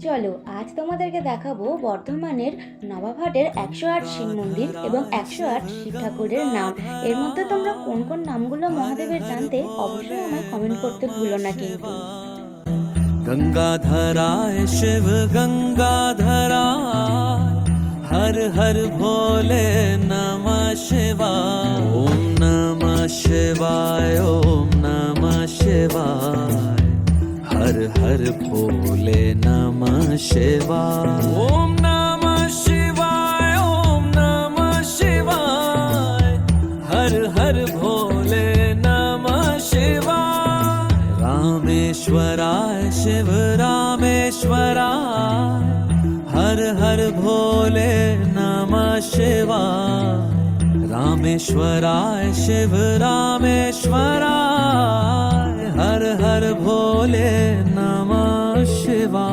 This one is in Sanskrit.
চলো আজ তোমাদেরকে দেখাবো বর্ধমানের নবাবহাটের 108 শিব মন্দির এবং 108 শিব ঠাকুরের নাম। এর মধ্যে তোমরা কোন কোন নামগুলো মহাদেবের জানতে অবশ্যই আমায় কমেন্ট করতে ভুলো না কিন্তু। गंगाधराय शिव गंगाधराय हर हर भोले नमः शिवाय ओम नमः शिवाय ओम नमः शिवाय हर हर भोले नमः शिवाय ओम नमः शिवाय ओम नमः शिवाय हर हर भोले नमः शिवाय रामेश्वराय शिव रामेश्वराय हर हर भोले नमः शिवाय रामेश्वराय शिव रामेश्वराय हर हर भोले नमः शिवाय।